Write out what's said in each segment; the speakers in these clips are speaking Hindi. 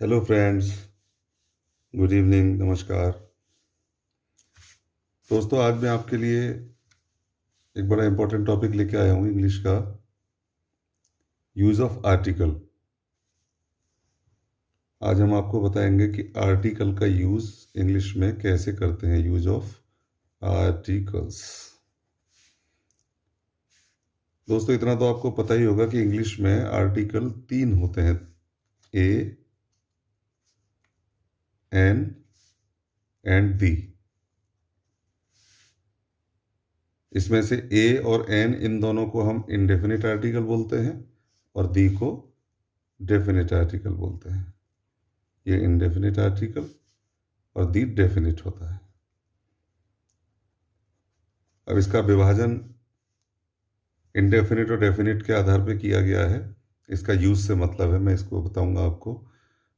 Hello friends. गुड इवनिंग, नमस्कार दोस्तों। आज मैं आपके लिए एक बड़ा इंपॉर्टेंट टॉपिक लेके आया हूँ, इंग्लिश का यूज़ ऑफ आर्टिकल। आज हम आपको बताएंगे कि आर्टिकल का यूज़ इंग्लिश में कैसे करते हैं। Use of articles. दोस्तों, इतना तो आपको पता ही होगा कि इंग्लिश में आर्टिकल 3 होते हैं, ए, एन एंड दी। इसमें से ए और एन, इन दोनों को हम इंडेफिनिट आर्टिकल बोलते हैं और दी को डेफिनिट आर्टिकल बोलते हैं। ये इंडेफिनिट आर्टिकल और दी डेफिनिट होता है। अब इसका विभाजन इंडेफिनिट और डेफिनिट के आधार पे किया गया है। इसका यूज से मतलब है, मैं इसको बताऊंगा आपको।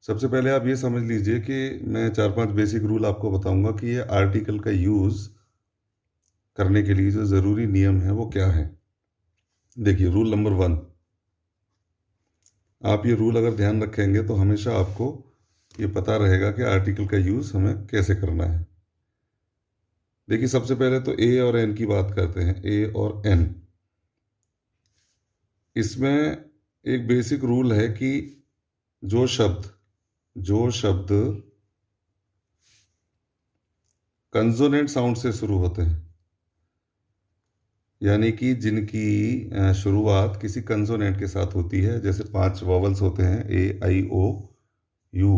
सबसे पहले आप ये समझ लीजिए कि मैं 4-5 बेसिक रूल आपको बताऊंगा कि ये आर्टिकल का यूज करने के लिए जो ज़रूरी नियम है वो क्या है। देखिए, रूल नंबर 1। आप ये रूल अगर ध्यान रखेंगे तो हमेशा आपको ये पता रहेगा कि आर्टिकल का यूज़ हमें कैसे करना है। देखिए, सबसे पहले तो ए और एन की बात करते हैं। ए और एन, इसमें एक बेसिक रूल है कि जो शब्द कंसोनेंट साउंड से शुरू होते हैं, यानी कि जिनकी शुरुआत किसी कंसोनेंट के साथ होती है, जैसे 5 वॉवल्स होते हैं, ए आई ओ यू,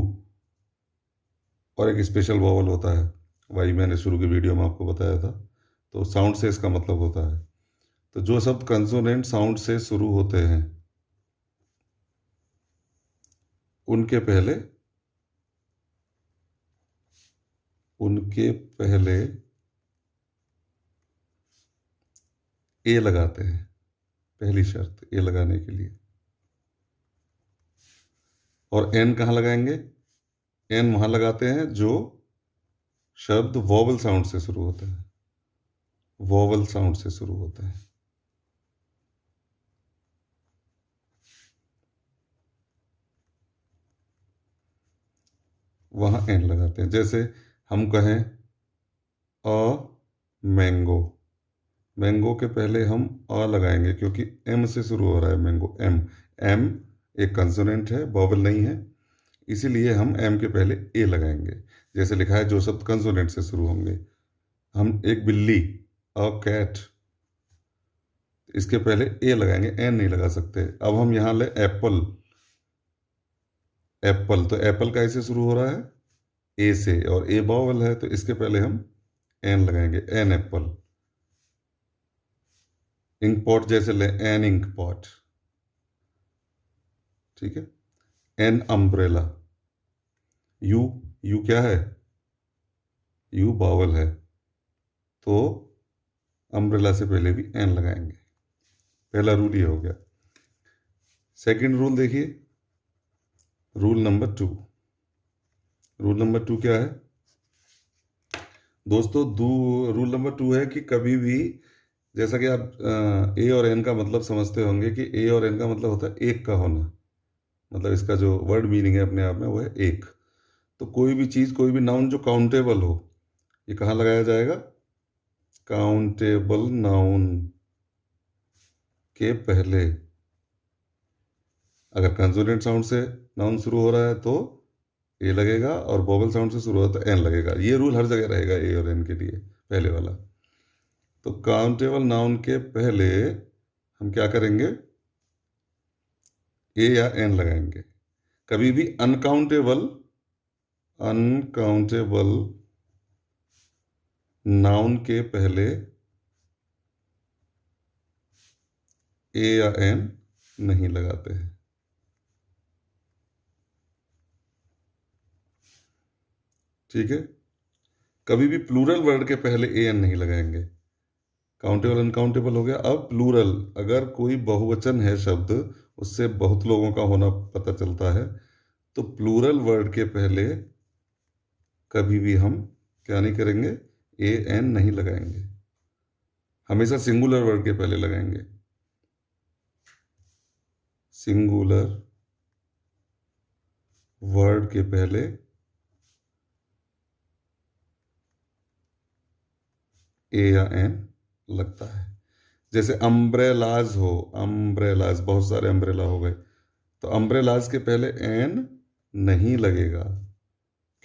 और एक स्पेशल वॉवल होता है वाई, मैंने शुरू की वीडियो में आपको बताया था। तो साउंड से इसका मतलब होता है। तो जो शब्द कंसोनेंट साउंड से शुरू होते हैं उनके पहले उनके पहले ए लगाते हैं। पहली शर्त ए लगाने के लिए। और एन कहाँ लगाएंगे? एन वहां लगाते हैं जो शब्द वॉवल साउंड से शुरू होता है। वॉवल साउंड से शुरू होता है। वहां एन लगाते हैं। जैसे हम कहें अ मैंगो, मैंगो के पहले हम अ लगाएंगे क्योंकि एम से शुरू हो रहा है मैंगो। एम एम एक कंसोनेंट है, वॉवल नहीं है, इसीलिए हम एम के पहले ए लगाएंगे। जैसे लिखा है जो शब्द कंसोनेंट से शुरू होंगे। हम एक बिल्ली, अ कैट, इसके पहले ए लगाएंगे, एन नहीं लगा सकते। अब हम यहाँ ले एप्पल, एप्पल, तो एप्पल कैसे शुरू हो रहा है? ए से, और ए वॉवल है तो इसके पहले हम एन लगाएंगे, एन एप्पल। इंक पॉट जैसे ले, एन इंक पॉट। ठीक है। An umbrella. यू, यू क्या है? यू वॉवल है तो अम्ब्रेला से पहले भी एन लगाएंगे। पहला रूल ये हो गया। सेकंड रूल देखिए, रूल नंबर 2। रूल नंबर 2 क्या है दोस्तों? रूल नंबर 2 है कि कभी भी, जैसा कि आप ए और एन का मतलब समझते होंगे कि ए और एन का मतलब होता है एक का होना। मतलब इसका जो वर्ड मीनिंग है अपने आप में वो है एक। तो कोई भी चीज़, कोई भी नाउन जो काउंटेबल हो, ये कहाँ लगाया जाएगा? काउंटेबल नाउन के पहले। अगर कंसोनेंट साउंड से नाउन शुरू हो रहा है तो ए लगेगा, और वोवल साउंड से शुरू हो रहा है तो एन लगेगा। ये रूल हर जगह रहेगा ए और एन के लिए, पहले वाला। तो काउंटेबल नाउन के पहले हम क्या करेंगे? ए या एन लगाएंगे। कभी भी अनकाउंटेबल अनकाउंटेबल नाउन के पहले ए या एन नहीं लगाते हैं। ठीक है। कभी भी प्लूरल वर्ड के पहले ए एन नहीं लगाएंगे। काउंटेबल अनकाउंटेबल हो गया। अब प्लूरल, अगर कोई बहुवचन है शब्द, उससे बहुत लोगों का होना पता चलता है, तो प्लूरल वर्ड के पहले कभी भी हम क्या नहीं करेंगे? ए एन नहीं लगाएंगे। हमेशा सिंगुलर वर्ड के पहले लगाएंगे। सिंगुलर वर्ड के पहले ए या एन लगता है। जैसे अम्ब्रेलाज हो, अम्ब्रेलाज, बहुत सारे अम्ब्रेला हो गए, तो अम्ब्रेलाज के पहले एन नहीं लगेगा।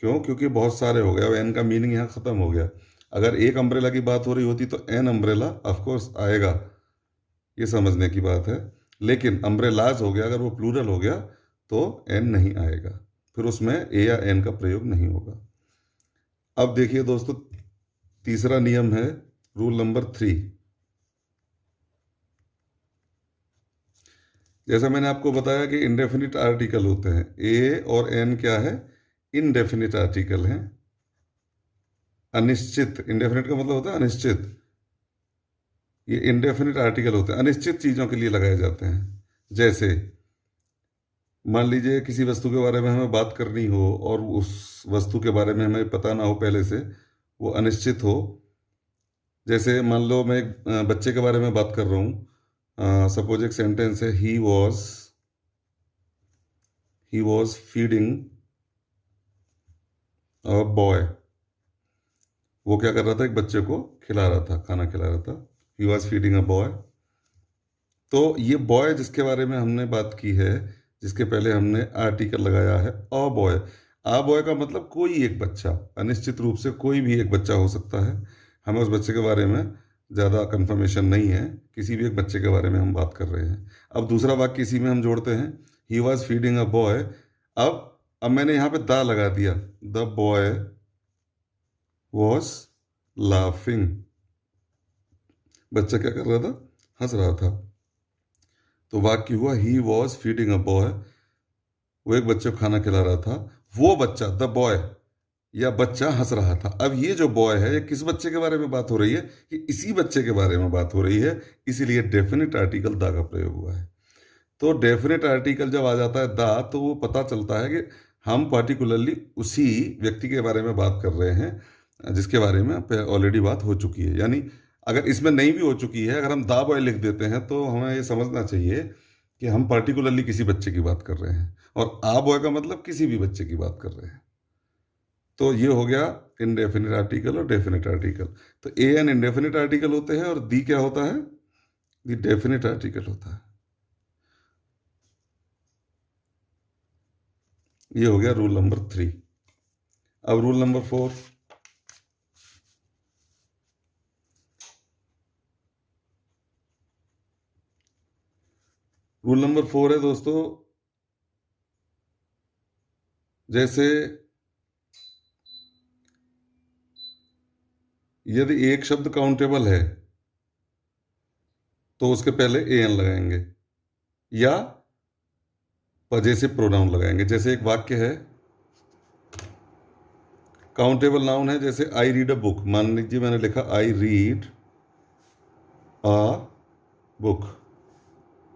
क्यों? क्योंकि बहुत सारे हो गए, अब एन का मीनिंग यहाँ खत्म हो गया। अगर एक अम्ब्रेला की बात हो रही होती तो एन अम्ब्रेला ऑफकोर्स आएगा, ये समझने की बात है। लेकिन अम्ब्रेलाज हो गया, अगर वो प्लूरल हो गया तो एन नहीं आएगा, फिर उसमें ए या एन का प्रयोग नहीं होगा। अब देखिए दोस्तों, तीसरा नियम है, रूल नंबर 3। जैसा मैंने आपको बताया कि इंडेफिनिट आर्टिकल होते हैं, ए और एन क्या है? इनडेफिनिट आर्टिकल हैं, अनिश्चित। इंडेफिनिट का मतलब होता है अनिश्चित। ये इंडेफिनिट आर्टिकल होते हैं, अनिश्चित चीज़ों के लिए लगाए जाते हैं। जैसे मान लीजिए किसी वस्तु के बारे में हमें बात करनी हो और उस वस्तु के बारे में हमें पता ना हो पहले से, वो अनिश्चित हो। जैसे मान लो मैं एक बच्चे के बारे में बात कर रहा हूँ, सपोज एक सेंटेंस है, he was feeding a boy. वो क्या कर रहा था? एक बच्चे को खिला रहा था, खाना खिला रहा था। He was feeding a boy. तो ये बॉय जिसके बारे में हमने बात की है, जिसके पहले हमने आर्टिकल लगाया है अ बॉय। अ बॉय का मतलब कोई एक बच्चा, अनिश्चित रूप से कोई भी एक बच्चा हो सकता है। हमें उस बच्चे के बारे में ज़्यादा कंफर्मेशन नहीं है, किसी भी एक बच्चे के बारे में हम बात कर रहे हैं। अब दूसरा वाक्य इसी में हम जोड़ते हैं, he was feeding a boy. अब मैंने यहाँ पे द लगा दिया, द बॉय वॉज लाफिंग। बच्चा क्या कर रहा था? हंस रहा था। तो वाक्य हुआ he was feeding a boy, वो एक बच्चे को खाना खिला रहा था। वो बच्चा, द बॉय, या बच्चा हंस रहा था। अब ये जो बॉय है, ये किस बच्चे के बारे में बात हो रही है? कि इसी बच्चे के बारे में बात हो रही है, इसीलिए डेफिनेट आर्टिकल द का प्रयोग हुआ है। तो डेफिनेट आर्टिकल जब आ जाता है द, तो वो पता चलता है कि हम पार्टिकुलरली उसी व्यक्ति के बारे में बात कर रहे हैं जिसके बारे में ऑलरेडी बात हो चुकी है। यानी अगर इसमें नहीं भी हो चुकी है, अगर हम द बॉय लिख देते हैं तो हमें ये समझना चाहिए कि हम पार्टिकुलरली किसी बच्चे की बात कर रहे हैं, और आ बॉय का मतलब किसी भी बच्चे की बात कर रहे हैं। तो ये हो गया इनडेफिनिट आर्टिकल और डेफिनेट आर्टिकल। तो ए एन इनडेफिनिट आर्टिकल होते हैं और दी क्या होता है? दी डेफिनेट आर्टिकल होता है। ये हो गया रूल नंबर 3। अब रूल नंबर 4। रूल नंबर 4 है दोस्तों, जैसे यदि एक शब्द काउंटेबल है तो उसके पहले ए एन लगाएंगे या पजेसिव प्रोनाउन लगाएंगे। जैसे एक वाक्य है, काउंटेबल नाउन है, जैसे आई रीड अ बुक। मान लीजिए मैंने लिखा आई रीड अ बुक,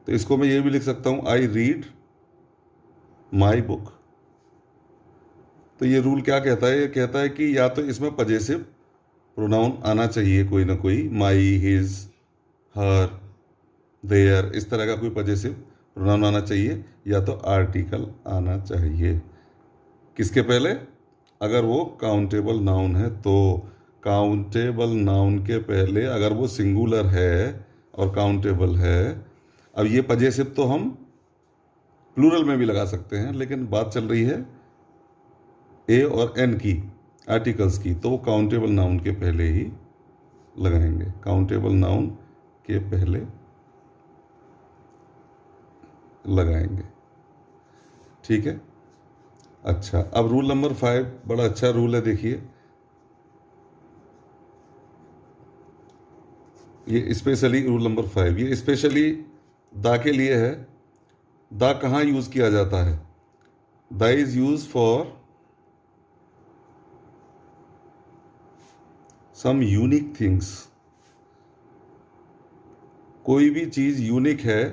तो इसको मैं ये भी लिख सकता हूं, आई रीड माई बुक। तो ये रूल क्या कहता है? ये कहता है कि या तो इसमें पजेसिव प्रोनाउन आना चाहिए, कोई ना कोई, माई, हिज, हर, देयर, इस तरह का कोई पजेसिव प्रोनाउन आना चाहिए, या तो आर्टिकल आना चाहिए। किसके पहले? अगर वो काउंटेबल नाउन है तो। काउंटेबल नाउन के पहले अगर वो सिंगुलर है और काउंटेबल है। अब ये पजेसिव तो हम प्लूरल में भी लगा सकते हैं, लेकिन बात चल रही है ए और एन की, आर्टिकल्स की, तो वो काउंटेबल नाउन के पहले ही लगाएंगे, काउंटेबल नाउन के पहले लगाएंगे। ठीक है। अच्छा, अब रूल नंबर 5 बड़ा अच्छा रूल है, देखिए। ये स्पेशली रूल नंबर 5, ये स्पेशली दा के लिए है। दा कहाँ यूज किया जाता है? The is use for some unique things. कोई भी चीज़ यूनिक है,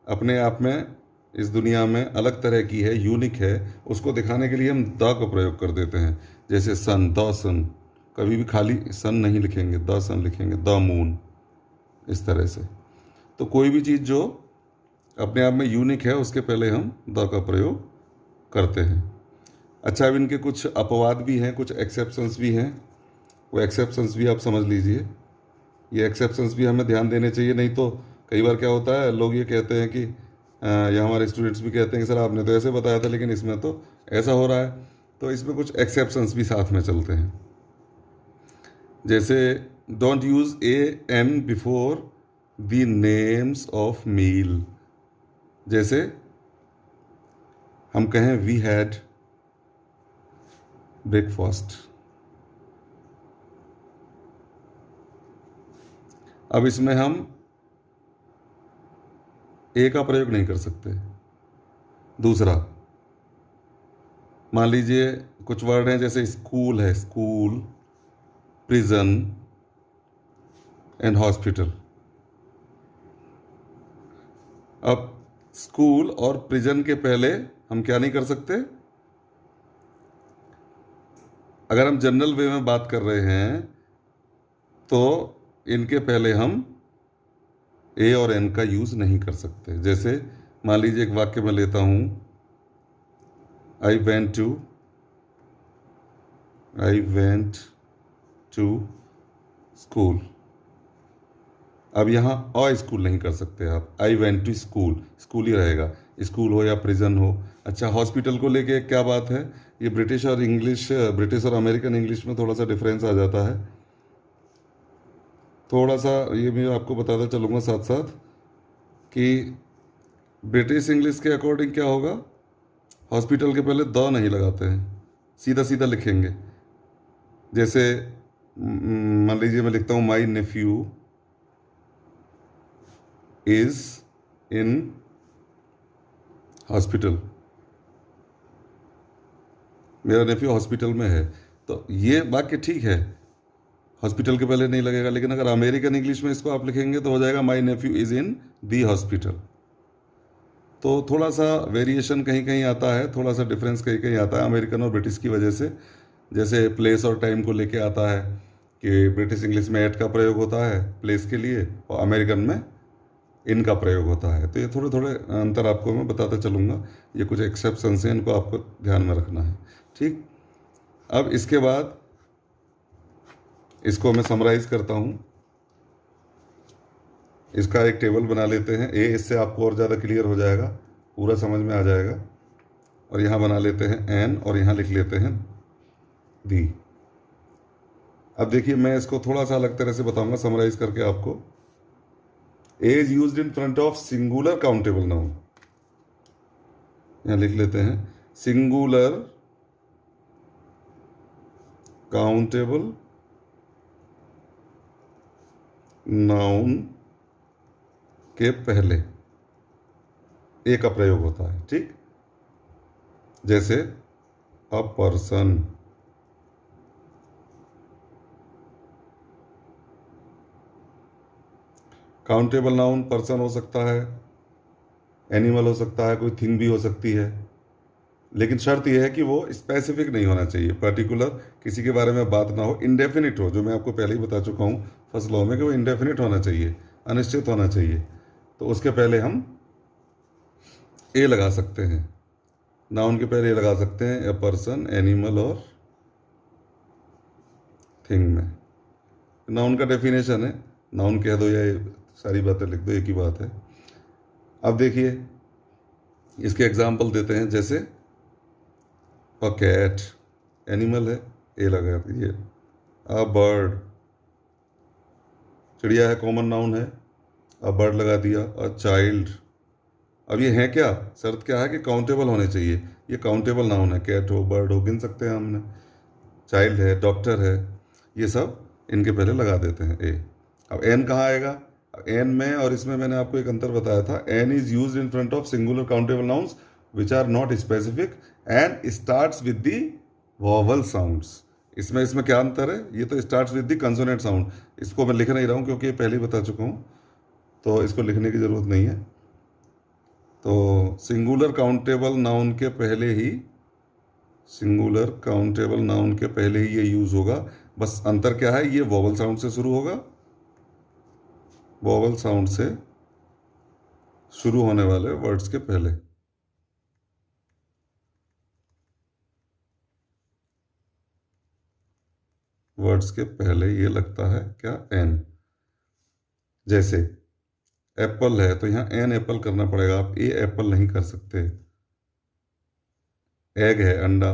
अपने आप में इस दुनिया में अलग तरह की है, यूनिक है, उसको दिखाने के लिए हम द का प्रयोग कर देते हैं। जैसे सन, द सन, कभी भी खाली सन नहीं लिखेंगे, द सन लिखेंगे, द मून, इस तरह से। तो कोई भी चीज़ जो अपने आप में यूनिक है, उसके पहले हम द का प्रयोग करते हैं। अच्छा, अब इनके कुछ अपवाद भी हैं, कुछ एक्सेप्शंस भी हैं, वो एक्सेप्शंस भी आप समझ लीजिए। ये एक्सेप्शंस भी हमें ध्यान देने चाहिए, नहीं तो कई बार क्या होता है, लोग ये कहते हैं कि या हमारे स्टूडेंट्स भी कहते हैं कि सर आपने तो ऐसे बताया था लेकिन इसमें तो ऐसा हो रहा है। तो इसमें कुछ एक्सेप्शंस भी साथ में चलते हैं। जैसे don't use a an before the names of meal. जैसे हम कहें वी हैड ब्रेकफास्ट। अब इसमें हम ए का प्रयोग नहीं कर सकते। दूसरा, मान लीजिए कुछ वर्ड हैं, जैसे स्कूल है, स्कूल, प्रिजन एंड हॉस्पिटल। अब स्कूल और प्रिजन के पहले हम क्या नहीं कर सकते? अगर हम जनरल वे में बात कर रहे हैं तो इनके पहले हम ए और एन का यूज नहीं कर सकते। जैसे मान लीजिए एक वाक्य में लेता हूं, आई वेंट टू स्कूल। अब यहाँ अ स्कूल नहीं कर सकते आप, I went to school, school ही रहेगा, स्कूल हो या प्रिजन हो। अच्छा, हॉस्पिटल को लेके क्या बात है, ये ब्रिटिश और इंग्लिश, ब्रिटिश और अमेरिकन इंग्लिश में थोड़ा सा डिफरेंस आ जाता है। थोड़ा सा ये भी आपको बताता चलूँगा साथ साथ कि ब्रिटिश इंग्लिश के अकॉर्डिंग क्या होगा, हॉस्पिटल के पहले द नहीं लगाते हैं, सीधा सीधा लिखेंगे। जैसे मान लीजिए मैं लिखता हूँ माई नेफ्यू इज इन हॉस्पिटल, मेरा नेफ्यू हॉस्पिटल में है। तो ये वाक्य ठीक है, हॉस्पिटल के पहले नहीं लगेगा। लेकिन अगर अमेरिकन इंग्लिश में इसको आप लिखेंगे तो हो जाएगा my nephew is in the hospital. तो थोड़ा सा वेरिएशन कहीं कहीं आता है, थोड़ा सा डिफरेंस कहीं कहीं आता है अमेरिकन और ब्रिटिश की वजह से। जैसे प्लेस और टाइम को लेके आता है कि ब्रिटिश इंग्लिश में एट का प्रयोग होता है प्लेस के लिए और अमेरिकन में इन का प्रयोग होता है। तो ये थोड़े थोड़े अंतर आपको मैं बताता चलूँगा। ये कुछ एक्सेप्शंस हैं, इनको आपको ध्यान में रखना है। ठीक, अब इसके बाद इसको मैं समराइज करता हूँ। इसका एक टेबल बना लेते हैं ए, इससे आपको और ज़्यादा क्लियर हो जाएगा, पूरा समझ में आ जाएगा। और यहाँ बना लेते हैं एन और यहाँ लिख लेते हैं दी। अब देखिए मैं इसको थोड़ा सा अलग तरह से बताऊंगा समराइज करके आपको। A is use in front of singular countable noun. यहाँ लिख लेते हैं सिंगुलर काउंटेबल नाउन के पहले ए का प्रयोग होता है। ठीक, जैसे a person, countable noun person हो सकता है, एनिमल हो सकता है, कोई थिंग भी हो सकती है। लेकिन शर्त यह है कि वो स्पेसिफिक नहीं होना चाहिए, पर्टिकुलर किसी के बारे में बात ना हो, इंडेफिनिट हो, जो मैं आपको पहले ही बता चुका हूँ फर्स्ट लॉ में कि वो इंडेफिनिट होना चाहिए, अनिश्चित होना चाहिए। तो उसके पहले हम ए लगा सकते हैं, नाउन के पहले ए लगा सकते हैं, ए पर्सन, एनिमल और थिंग में। नाउन का डेफिनेशन है, नाउन कह दो या ये सारी बातें लिख दो, एक ही बात है। अब देखिए इसके एग्जाम्पल देते हैं। जैसे अ कैट, एनिमल है, ए लगा दीजिए। अ बर्ड, चिड़िया है, कॉमन नाउन है, अ बर्ड लगा दिया। अ चाइल्ड, अब ये है क्या, शर्त क्या है कि काउंटेबल होने चाहिए, ये काउंटेबल नाउन है, कैट हो, बर्ड हो, गिन सकते हैं हमने। चाइल्ड है, डॉक्टर है, ये सब इनके पहले लगा देते हैं ए। अब एन कहाँ आएगा, एन में और इसमें मैंने आपको एक अंतर बताया था। An is use in front of singular countable nouns which are not specific and starts with the vowel sounds. इसमें इसमें क्या अंतर है, ये तो starts with the consonant sound. इसको मैं लिख नहीं रहा हूँ क्योंकि ये पहले ही बता चुका हूँ, तो इसको लिखने की ज़रूरत नहीं है। तो सिंगुलर काउंटेबल नाउन के पहले ही, सिंगुलर काउंटेबल नाउन के पहले ही ये यूज होगा। बस अंतर क्या है, ये वॉवल साउंड से शुरू होगा, वॉवल साउंड से शुरू होने वाले वर्ड्स के पहले। वर्ड्स के पहले ये लगता है क्या, एन। जैसे एप्पल है तो यहाँ एन एप्पल करना पड़ेगा, आप ए एप्पल नहीं कर सकते। एग है अंडा,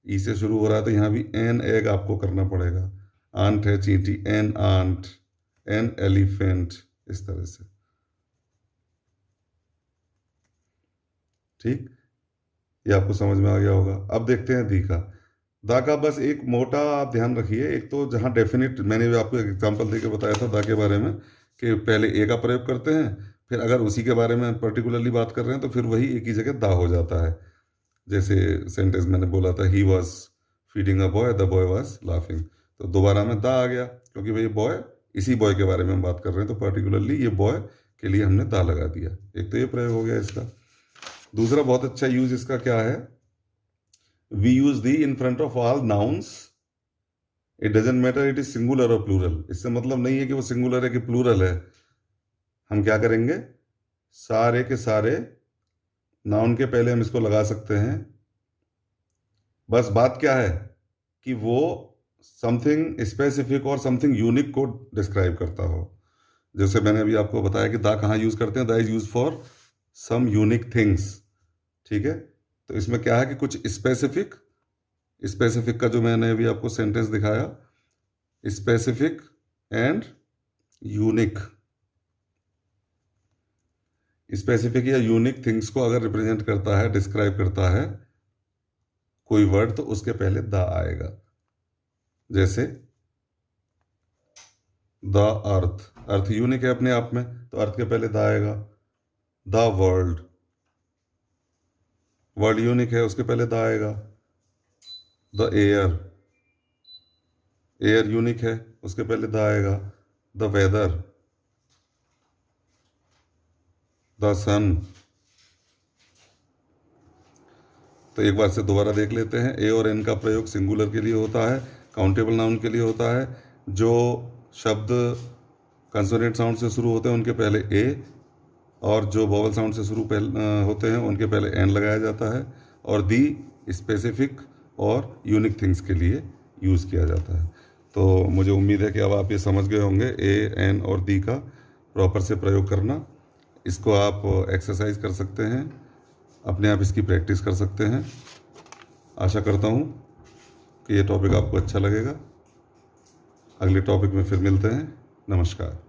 ई से शुरू हो रहा है तो यहाँ भी एन एग आपको करना पड़ेगा। आंट है चींटी, एन आंट, एन एलिफेंट, इस तरह से। ठीक, ये आपको समझ में आ गया होगा। अब देखते हैं दी का। दा का बस एक मोटा आप ध्यान रखिए, एक तो जहाँ डेफिनेट, मैंने भी आपको एक एग्जांपल देके बताया था दा के बारे में कि पहले ए का प्रयोग करते हैं, फिर अगर उसी के बारे में पर्टिकुलरली बात कर रहे हैं तो फिर वही एक ही जगह दा हो जाता है। जैसे सेंटेंस मैंने बोला था, he was feeding a boy, the boy was laughing, तो दोबारा में दा आ गया क्योंकि भाई बॉय, इसी बॉय के बारे में हम बात कर रहे हैं, तो पर्टिकुलरली ये बॉय के लिए हमने दा लगा दिया। एक तो ये प्रयोग हो गया इसका। दूसरा बहुत अच्छा यूज इसका क्या है, we use the in front of all nouns, it doesn't matter it is singular और प्लूरल। इससे मतलब नहीं है कि वो सिंगुलर है कि प्लूरल है। हम क्या करेंगे, सारे के सारे नाउन के पहले हम इसको लगा सकते हैं। बस बात क्या है कि वो समथिंग स्पेसिफिक और समथिंग यूनिक को डिस्क्राइब करता हो। जैसे मैंने अभी आपको बताया कि दा कहाँ यूज करते हैं, the is use for some unique things. ठीक है, तो इसमें क्या है कि कुछ स्पेसिफिक, स्पेसिफिक का जो मैंने अभी आपको सेंटेंस दिखाया, स्पेसिफिक एंड यूनिक, स्पेसिफिक या यूनिक थिंग्स को अगर रिप्रेजेंट करता है, डिस्क्राइब करता है कोई वर्ड, तो उसके पहले द आएगा। जैसे द अर्थ, अर्थ यूनिक है अपने आप में, तो अर्थ के पहले द आएगा। द वर्ल्ड, वर्ल्ड यूनिक है, उसके पहले द आएगा। द एयर, एयर यूनिक है, उसके पहले द आएगा। द वेदर, द सन। तो एक बार से दोबारा देख लेते हैं। ए और एन का प्रयोग सिंगुलर के लिए होता है, काउंटेबल नाउन के लिए होता है। जो शब्द कंसोनेंट साउंड से शुरू होते हैं उनके पहले ए, और जो वोवल साउंड से शुरू होते हैं उनके पहले एन लगाया जाता है। और दी स्पेसिफिक और यूनिक थिंग्स के लिए यूज़ किया जाता है। तो मुझे उम्मीद है कि अब आप ये समझ गए होंगे ए, एन और दी का प्रॉपर से प्रयोग करना। इसको आप एक्सरसाइज कर सकते हैं, अपने आप इसकी प्रैक्टिस कर सकते हैं। आशा करता हूँ कि ये टॉपिक आपको अच्छा लगेगा। अगले टॉपिक में फिर मिलते हैं। नमस्कार।